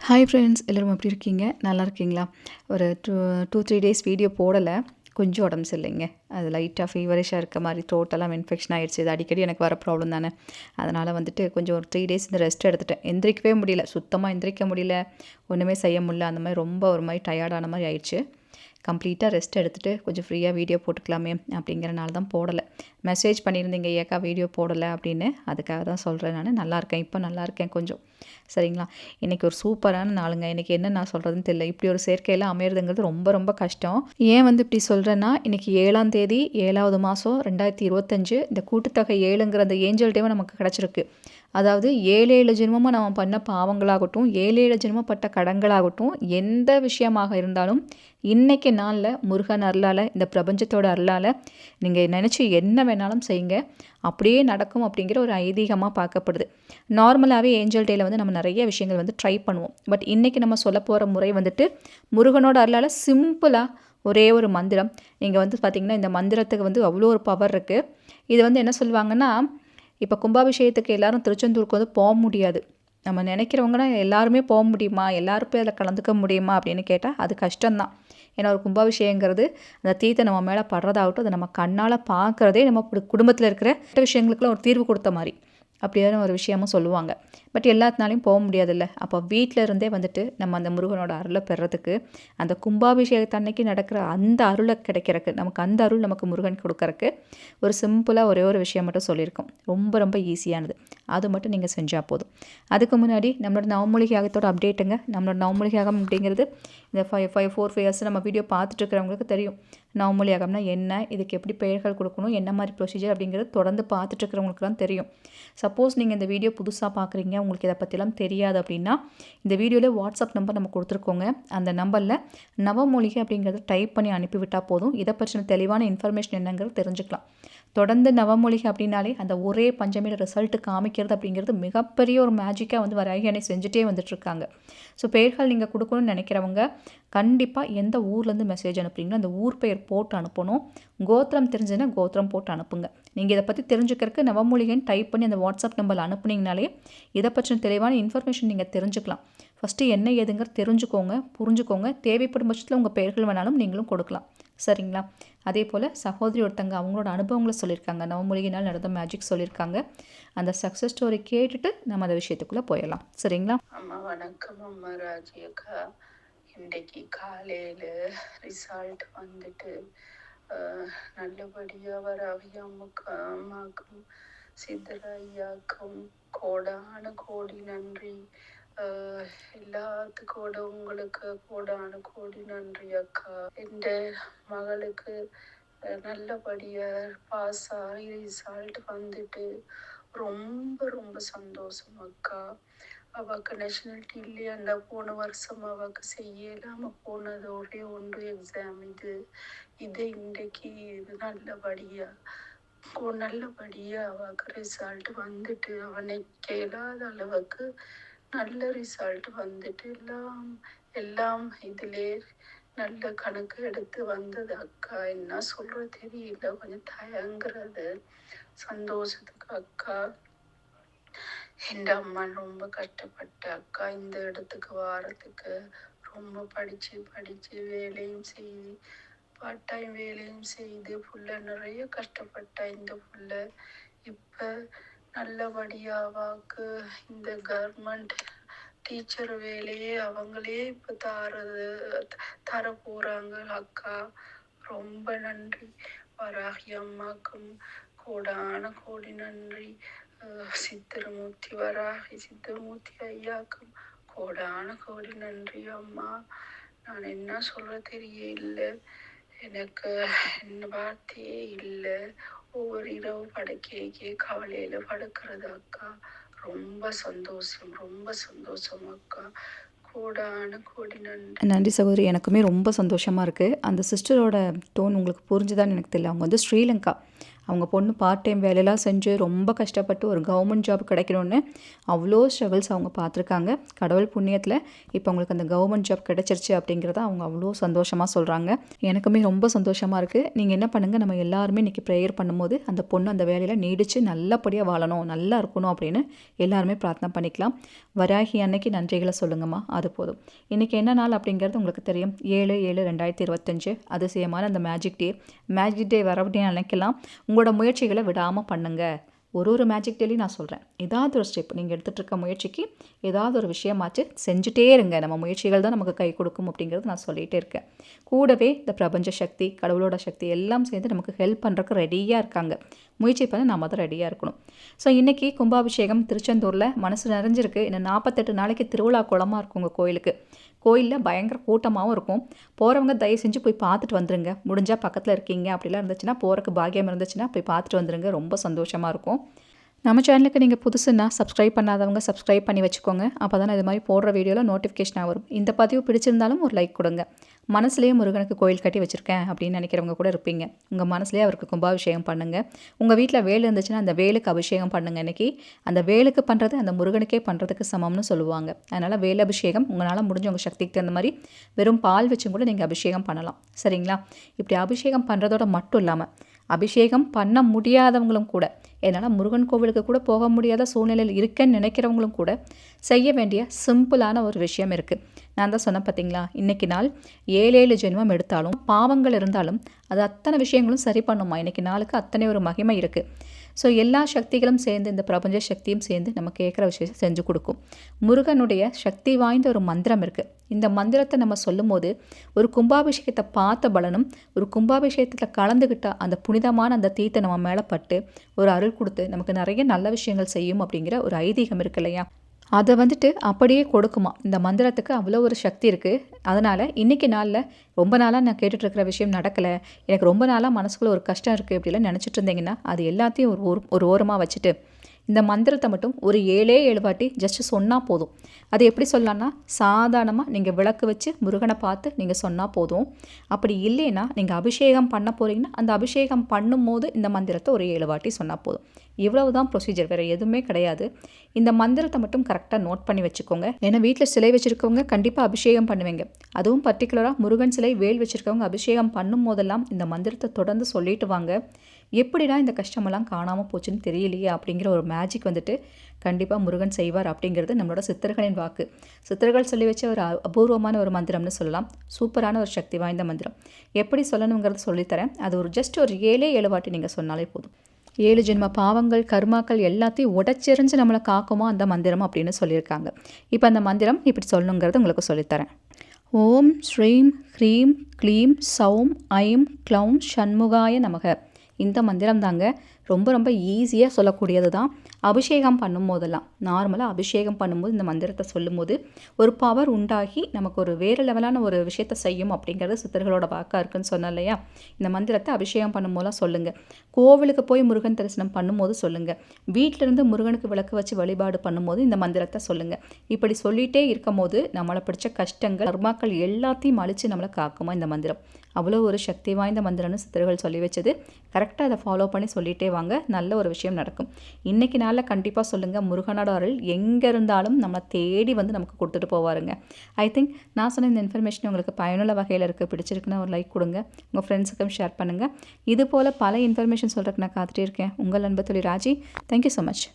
Hi friends, எல்லோரும் எப்படி இருக்கீங்க? நல்லா இருக்கீங்களா? ஒரு 3 டேஸ் வீடியோ போடலை. கொஞ்சம் உடம்பு சரியில்லைங்க. அது லைட்டாக ஃபீவரிஷாக இருக்க மாதிரி த்ரோட்டெல்லாம் இன்ஃபெக்ஷன் ஆகிடுச்சு. இது அடிக்கடி எனக்கு வர ப்ராப்ளம் தானே. அதனால் வந்துட்டு ஒரு 3 டேஸ் இந்த ரெஸ்ட் எடுத்துட்டேன். எந்திரிக்கவே முடியல, சுத்தமாக எந்திரிக்க முடியல, ஒன்றுமே செய்ய முடியல. அந்த மாதிரி ரொம்ப ஒரு மாதிரி டயர்டான மாதிரி ஆயிடுச்சு. கம்ப்ளீட்டாக ரெஸ்ட் எடுத்துகிட்டு கொஞ்சம் ஃப்ரீயாக வீடியோ போட்டுக்கலாமே அப்படிங்கிறனால தான் போடலை. மெசேஜ் பண்ணியிருந்தீங்க ஏக்கா வீடியோ போடலை அப்படின்னு. அதுக்காக தான் சொல்கிறேன். நான் நல்லாயிருக்கேன், இப்போ நல்லாயிருக்கேன் கொஞ்சம். சரிங்களா? இன்றைக்கி ஒரு சூப்பரான நாளுங்க. இன்றைக்கி என்ன நான் சொல்கிறதுன்னு தெரியல. இப்படி ஒரு சேர்க்கையெல்லாம் அமையிறதுங்கிறது ரொம்ப ரொம்ப கஷ்டம். ஏன் இப்படி சொல்கிறேன்னா, இன்றைக்கி 7ஆம் தேதி 7வது மாதம் 2025. இந்த கூட்டுத்தொகை 7ங்கிற அந்த ஏஞ்சல் டேவும் நமக்கு கிடச்சிருக்கு. அதாவது 7 ஜென்மமாக நம்ம பண்ண பாவங்களாகட்டும், 7 ஜென்மப்பட்ட கடன்களாகட்டும், எந்த விஷயமாக இருந்தாலும் இன்றைக்கி நாளில் முருகன் அருளால், இந்த பிரபஞ்சத்தோட அருளால் நீங்கள் நினச்சி என்ன வேணாலும் செய்யுங்க, அப்படியே நடக்கும் அப்படிங்கிற ஒரு ஐதீகமாக பார்க்கப்படுது. நார்மலாகவே ஏஞ்சல் டேயில் நம்ம நிறைய விஷயங்கள் ட்ரை பண்ணுவோம். பட் இன்றைக்கி நம்ம சொல்ல போகிற முறை முருகனோட அருளால் சிம்பிளாக ஒரே ஒரு மந்திரம். நீங்கள் பார்த்திங்கன்னா இந்த மந்திரத்துக்கு அவ்வளோ ஒரு பவர் இருக்குது. இது என்ன சொல்லுவாங்கன்னா, இப்போ கும்பாபிஷேகத்துக்கு எல்லோரும் திருச்செந்தூருக்கு போக முடியாது. நம்ம நினைக்கிறவங்கன்னா எல்லாருமே போக முடியுமா, எல்லாரும் போய் அதில் கலந்துக்க முடியுமா அப்படின்னு கேட்டால் அது கஷ்டம்தான். ஏன்னா ஒரு கும்பாபிஷேகங்கிறது அந்த தீர்த்தை நம்ம மேலே படுறதாகட்டும், அதை நம்ம கண்ணால் பார்க்குறதே நம்ம குடும்பத்தில் இருக்கிற விஷயங்களுக்குலாம் ஒரு தீர்வு கொடுத்த மாதிரி அப்படியான ஒரு விஷயமும் சொல்லுவாங்க. பட் எல்லாத்தினாலையும் போக முடியாதுல்ல. அப்போ வீட்டில் இருந்தே நம்ம அந்த முருகனோட அருளை பெறதுக்கு, அந்த கும்பாபிஷேகத்தன்னைக்கு நடக்கிற அந்த அருளை கிடைக்கிறக்கு, நமக்கு அந்த அருள் நமக்கு முருகன் கொடுக்கறக்கு ஒரு சிம்பிளாக ஒரே ஒரு விஷயம் மட்டும் சொல்லியிருக்கோம். ரொம்ப ரொம்ப ஈஸியானது. அது மட்டும் நீங்கள் செஞ்சால் போதும். அதுக்கு முன்னாடி நம்மளோட நவமூலிகை யாகத்தோட அப்டேட்டுங்க. நம்மளோட நவமூலிகை யாகம் அப்படிங்கிறது இந்த 4 இயர்ஸ் நம்ம வீடியோ பார்த்துட்டு இருக்கிறவங்களுக்கு தெரியும். நவமூலிகை யாகம்னா என்ன, இதுக்கு எப்படி பெயர்கள் கொடுக்கணும், என்ன மாதிரி ப்ரொசீஜர் அப்படிங்கிறது தொடர்ந்து பார்த்துட்டு இருக்கிறவங்களுக்குலாம் தெரியும். சப்போஸ் நீங்கள் இந்த வீடியோ புதுசாக பார்க்குறீங்க, உங்களுக்கு இதை பற்றிலாம் தெரியாது அப்படின்னா, இந்த வீடியோவில் வாட்ஸ்அப் நம்பர் நம்ம கொடுத்துருக்கோங்க. அந்த நம்பரில் நவமூலிகை அப்படிங்கிறத டைப் பண்ணி அனுப்பிவிட்டால் போதும். இதை பற்றின தெளிவான இன்ஃபர்மேஷன் என்னங்கிறது தெரிஞ்சுக்கலாம். தொடர்ந்து நவமூலிகை அப்படின்னாலே அந்த ஒரே பஞ்சமியில் ரிசல்ட்டு காமிக்கிறது அப்படிங்கிறது மிகப்பெரிய ஒரு மேஜிக்காக வராகி அன்னை செஞ்சுட்டே வந்துட்டுருக்காங்க. ஸோ பெயர்கள் நீங்கள் கொடுக்கணும்னு நினைக்கிறவங்க கண்டிப்பாக எந்த ஊர்லேருந்து மெசேஜ் அனுப்புறீங்களோ அந்த ஊர் பெயர் போட்டு அனுப்பணும். கோத்திரம் தெரிஞ்சுன்னா கோத்திரம் போட்டு அனுப்புங்க. நீங்கள் இதை பற்றி தெரிஞ்சுக்கிறதுக்கு நவமூலிகைன்னு டைப் பண்ணி அந்த வாட்ஸ்அப் நம்பரில் அனுப்புனீங்கனாலே இதை பற்றின தெளிவான இன்ஃபர்மேஷன் நீங்கள் தெரிஞ்சுக்கலாம். ஃபஸ்ட்டு என்ன ஏதுங்கிற தெரிஞ்சுக்கோங்க, புரிஞ்சுக்கோங்க. தேவைப்படும் பட்சத்தில் உங்கள் பெயர்கள் வேணாலும் நீங்களும் கொடுக்கலாம். சரிங்களா? அதே போல் சகோதரி ஒருத்தங்க அவங்களோட அனுபவங்களை சொல்லியிருக்காங்க. நவமூலிகைனால் நடந்த மேஜிக் சொல்லியிருக்காங்க. அந்த சக்ஸஸ் ஸ்டோரி கேட்டுட்டு நம்ம அந்த விஷயத்துக்குள்ளே போயிடலாம். சரிங்களா? அம்மா வணக்கம். அம்மா ராஜி அக்கா, இன்றைக்கு காலையில் ரிசல்ட் நல்லபடியாக வராகி அம்மாக்கும் சித்தரையாக்கும் கோடான கோடி நன்றி. எல்லாத்துக்கூட உங்களுக்கு கோடான கோடி நன்றி அக்கா. என் மகளுக்கு நல்லபடியாக பாஸ் ஆகி ரிசல்ட் ரொம்ப ரொம்ப சந்தோஷம் அக்கா. அவக்கு நேஷனாலிட்டி இல்லையா, போன வருஷம் அவக்கு செய்யலாம போனது ஒரே ஒன்று எக்ஸாம். இது இன்றைக்கு நல்லபடியா அவக்கு ரிசல்ட் அவனை கேளாத அளவுக்கு நல்ல ரிசல்ட் எல்லாம் இதிலே நல்ல கணக்கு எடுத்து வந்தது அக்கா. என்ன சொல்ற தெரியல, கொஞ்சம் தயங்குறது சந்தோஷத்துக்கு அக்கா. என் அம்மா ரொம்ப கஷ்டப்பட்ட அக்கா இந்த இடத்துக்கு வாரத்துக்கு. ரொம்ப படிச்சு வேலையும் செய்து, பார்ட் டைம் வேலையும் செய்து நிறைய கஷ்டப்பட்ட இந்த இப்ப நல்லபடியாவாக்கு இந்த கவர்மெண்ட் டீச்சர் வேலையே அவங்களே இப்ப தர போறாங்க அக்கா. ரொம்ப நன்றி. வராகி அம்மாக்கும் கோடான கோடி நன்றி. சித்தர்மூர்த்தி ஐயாக்கும் கோடான கோடி நன்றி அம்மா. நான் என்ன சொல்ற தெரியல, எனக்கு என்ன வார்த்தையே இல்லை. ஒவ்வொரு இரவு படுக்கைக்கே கவலையில படுக்கிறது அக்கா. ரொம்ப சந்தோஷம் அக்கா. கோடான கோடி நன்றி. நன்றி சகோதரி. எனக்குமே ரொம்ப சந்தோஷமாக இருக்குது. அந்த சிஸ்டரோட டோன் உங்களுக்கு புரிஞ்சுதான்னு எனக்கு தெரியல. அவங்க ஸ்ரீலங்கா. அவங்க பொண்ணு பார்ட் டைம் வேலையெல்லாம் செஞ்சு ரொம்ப கஷ்டப்பட்டு ஒரு கவர்மெண்ட் ஜாப் கிடைக்கணும்னு அவ்வளோ ஸ்ட்ரகிள்ஸ் அவங்க பார்த்துருக்காங்க. கடவுள் புண்ணியத்தில் இப்போ அவங்களுக்கு அந்த கவர்மெண்ட் ஜாப் கிடைச்சிருச்சு அப்படிங்கிறத அவங்க அவ்வளோ சந்தோஷமாக சொல்கிறாங்க. எனக்குமே ரொம்ப சந்தோஷமாக இருக்குது. நீங்கள் என்ன பண்ணுங்கள், நம்ம எல்லாருமே இன்றைக்கி ப்ரேயர் பண்ணும்போது அந்த பொண்ணு அந்த வேலையில் நீடித்து நல்லபடியாக வாழணும், நல்லா இருக்கணும் அப்படின்னு எல்லாருமே பிரார்த்தனை பண்ணிக்கலாம். வராகி அன்னைக்கு நன்றிகளை சொல்லுங்கம்மா, அது போதும். இன்றைக்கி என்ன நாள் அப்படிங்கிறது உங்களுக்கு தெரியும். 7/7/2025 அதிசயமான அந்த மேஜிக் டே வர அப்படின்னு நினைக்கலாம். உங்களோட முயற்சிகளை விடாமல் பண்ணுங்கள். ஒரு மேஜிக் டேலையும் நான் சொல்கிறேன், ஏதாவது ஒரு ஸ்டெப் நீங்கள் எடுத்துகிட்டு இருக்க முயற்சிக்கு ஏதாவது ஒரு விஷயமாச்சு செஞ்சுட்டே இருங்க. நம்ம முயற்சிகள் தான் நமக்கு கை கொடுக்கும் அப்படிங்கிறது நான் சொல்லிகிட்டே இருக்கேன். கூடவே இந்த பிரபஞ்ச சக்தி, கடவுளோட சக்தி எல்லாம் சேர்ந்து நமக்கு ஹெல்ப் பண்ணுறதுக்கு ரெடியாக இருக்காங்க. முயற்சி பண்ண நாம் தான் ரெடியாக இருக்கணும். ஸோ இன்றைக்கி கும்பாபிஷேகம் திருச்செந்தூரில் மனசு நிறைஞ்சிருக்கு. இன்னும் 48 நாளைக்கு திருவிழா குளமாக இருக்கும் உங்கள் கோயிலுக்கு. கோயிலில் பயங்கர கூட்டமாகவும் இருக்கும். போகிறவங்க தயவு செஞ்சு போய் பார்த்துட்டு வந்துடுங்க. முடிஞ்சால் பக்கத்தில் இருக்கீங்க அப்படிலாம் இருந்துச்சுன்னா, போகிறக்கு பாக்கியம் இருந்துச்சுன்னா போய் பார்த்துட்டு வந்துடுங்க. ரொம்ப சந்தோஷமாக இருக்கும். நம்ம சேனலுக்கு நீங்கள் புதுசுன்னா சப்ஸ்கிரைப் பண்ணாதவங்க சப்ஸ்கிரைப் பண்ணி வச்சுக்கோங்க. அப்போ தான் இது மாதிரி போடுற வீடியோவில் நோட்டிஃபிகேஷனாக வரும். இந்த பதிவு பிடிச்சிருந்தாலும் ஒரு லைக் கொடுங்க. மனசுலேயே முருகனுக்கு கோயில் கட்டி வச்சுருக்கேன் அப்படின்னு நினைக்கிறவங்க கூட இருப்பீங்க. உங்கள் மனசுலேயே அவருக்கு கும்பாபிஷேகம் பண்ணுங்கள். உங்கள் வீட்டில் வேல் இருந்துச்சுன்னா அந்த வேலுக்கு அபிஷேகம் பண்ணுங்கள். இன்றைக்கி அந்த வேலுக்கு பண்ணுறது அந்த முருகனுக்கே பண்ணுறதுக்கு சமம்னு சொல்லுவாங்க. அதனால் வேல் அபிஷேகம் உங்களால் முடிஞ்ச உங்கள் சக்திக்கு தகுந்த மாதிரி வெறும் பால் வச்சும் கூட நீங்கள் அபிஷேகம் பண்ணலாம். சரிங்களா? இப்படி அபிஷேகம் பண்ணுறதோட மட்டும் இல்லாமல் அபிஷேகம் பண்ண முடியாதவங்களும் கூட, என்னால் முருகன் கோவிலுக்கு கூட போக முடியாத சூழ்நிலையில் இருக்கேன்னு நினைக்கிறவங்களும் கூட செய்ய வேண்டிய சிம்பிளான ஒரு விஷயம் இருக்குது. நான் தான் சொன்னேன் பார்த்தீங்களா, இன்றைக்கி நாள் 7 ஜென்மம் எடுத்தாலும் பாவங்கள் இருந்தாலும் அது அத்தனை விஷயங்களும் சரி பண்ணுமா. இன்றைக்கி நாளுக்கு அத்தனை ஒரு மகிமை இருக்குது. ஸோ எல்லா சக்திகளும் சேர்ந்து, இந்த பிரபஞ்ச சக்தியும் சேர்ந்து நம்ம கேட்குற விஷயத்தை செஞ்சு கொடுக்கும். முருகனுடைய சக்தி வாய்ந்த ஒரு மந்திரம் இருக்குது. இந்த மந்திரத்தை நம்ம சொல்லும் போது ஒரு கும்பாபிஷேகத்தை பார்த்த பலனும், ஒரு கும்பாபிஷேகத்தில் கலந்துக்கிட்ட அந்த புனிதமான அந்த தீர்த்தை நம்ம மேலே பட்டு ஒரு அருள் கொடுத்து நமக்கு நிறைய நல்ல விஷயங்கள் செய்யும் அப்படிங்கிற ஒரு ஐதீகம் இருக்கு இல்லையா. அதை அப்படியே கொடுக்குமா. இந்த மந்திரத்துக்கு அவ்வளோ ஒரு சக்தி இருக்குது. அதனால் இன்றைக்கி நாளில் ரொம்ப நாளாக நான் கேட்டுட்ருக்கிற விஷயம் நடக்கலை, எனக்கு ரொம்ப நாளாக மனசுக்குள்ளே ஒரு கஷ்டம் இருக்குது அப்படிலாம் நினச்சிட்டு இருந்தீங்கன்னா அது எல்லாத்தையும் ஒரு ஓரமாக வச்சுட்டு இந்த மந்திரத்தை மட்டும் ஒரு 7 வாட்டி ஜஸ்ட்டு சொன்னால் போதும். அது எப்படி சொல்லலான்னா, சாதாரணமாக நீங்கள் விளக்கு வச்சு முருகனை பார்த்து நீங்கள் சொன்னால் போதும். அப்படி இல்லைன்னா நீங்கள் அபிஷேகம் பண்ண போகிறீங்கன்னா அந்த அபிஷேகம் பண்ணும்போது இந்த மந்திரத்தை ஒரு 7 வாட்டி சொன்னால் போதும். இவ்வளவு தான் ப்ரொசீஜர், வேறு எதுவுமே கிடையாது. இந்த மந்திரத்தை மட்டும் கரெக்டாக நோட் பண்ணி வச்சுக்கோங்க. ஏன்னா வீட்டில் சிலை வச்சுருக்கவங்க கண்டிப்பாக அபிஷேகம் பண்ணுவீங்க. அதுவும் பர்டிகுலராக முருகன் சிலை, வேல் வச்சுருக்கவங்க அபிஷேகம் பண்ணும் போதெல்லாம் இந்த மந்திரத்தை தொடர்ந்து சொல்லிட்டு வாங்க. எப்படிடா இந்த கஷ்டமெல்லாம் காணாமல் போச்சுன்னு தெரியலையே அப்படிங்கிற ஒரு மேஜிக் கண்டிப்பாக முருகன் செய்வார் அப்படிங்கிறது நம்மளோட சித்தர்களின் வாக்கு. சித்தர்கள் சொல்லி வச்ச ஒரு அபூர்வமான ஒரு மந்திரம்னு சொல்லலாம். சூப்பரான ஒரு சக்தி வாய்ந்த மந்திரம். எப்படி சொல்லணுங்கிறத சொல்லித்தரேன். அது ஒரு 7 வாட்டி நீங்கள் சொன்னாலே போதும். 7 ஜென்ம பாவங்கள், கர்மாக்கள் எல்லாத்தையும் உடைச்செறிஞ்சு நம்மளை காக்குமா அந்த மந்திரம் அப்படின்னு சொல்லியிருக்காங்க. இப்போ அந்த மந்திரம் இப்படி சொல்லணுங்கிறத உங்களுக்கு சொல்லித்தரேன். ஓம் ஸ்ரீம் ஹ்ரீம் க்ளீம் சௌம் ஐம் க்ளௌம் ஷண்முகாய நமக. இந்த மந்திரம் தாங்க ரொம்ப ரொம்ப ஈஸியாக சொல்லக்கூடியது தான். அபிஷேகம் பண்ணும்போதெல்லாம், நார்மலாக அபிஷேகம் பண்ணும்போது இந்த மந்திரத்தை சொல்லும்போது ஒரு பவர் உண்டாகி நமக்கு ஒரு வேறு லெவலான ஒரு விஷயத்தை செய்யும் அப்படிங்கிறது சித்தர்களோட வாக்காக இருக்குன்னு சொன்னேன் இல்லையா. இந்த மந்திரத்தை அபிஷேகம் பண்ணும்போதெல்லாம் சொல்லுங்கள். கோவிலுக்கு போய் முருகன் தரிசனம் பண்ணும்போது சொல்லுங்கள். வீட்டிலேருந்து முருகனுக்கு விளக்கு வச்சு வழிபாடு பண்ணும்போது இந்த மந்திரத்தை சொல்லுங்கள். இப்படி சொல்லிகிட்டே இருக்கும் போது நம்மளை பிடிச்ச கஷ்டங்கள், கர்மாக்கள் எல்லாத்தையும் அழித்து நம்மளை காக்குமா இந்த மந்திரம். அவ்வளோ ஒரு சக்தி வாய்ந்த மந்திரம்னு சித்தர்கள் சொல்லி வச்சது. கரெக்டாக அதை ஃபாலோ பண்ணி சொல்லிகிட்டே வாங்க, நல்ல ஒரு விஷயம் நடக்கும். இன்றைக்கி நாளில் கண்டிப்பாக சொல்லுங்கள், முருகனோட அருள் எங்கே இருந்தாலும் நம்மளை தேடி நமக்கு கொடுத்துட்டு போவாருங்க. ஐ திங்க் நான் சொன்ன இந்த இன்ஃபர்மேஷன் உங்களுக்கு பயனுள்ள வகையில் இருக்குது. பிடிச்சிருக்குன்னா ஒரு லைக் கொடுங்க, உங்கள் ஃப்ரெண்ட்ஸுக்கும் ஷேர் பண்ணுங்கள். இது போல் பல இன்ஃபர்மேஷன் சொல்கிறதுக்கு நான் காத்துட்டே இருக்கேன். உங்கள் அன்பு தோழி ராஜி. Thank you so much.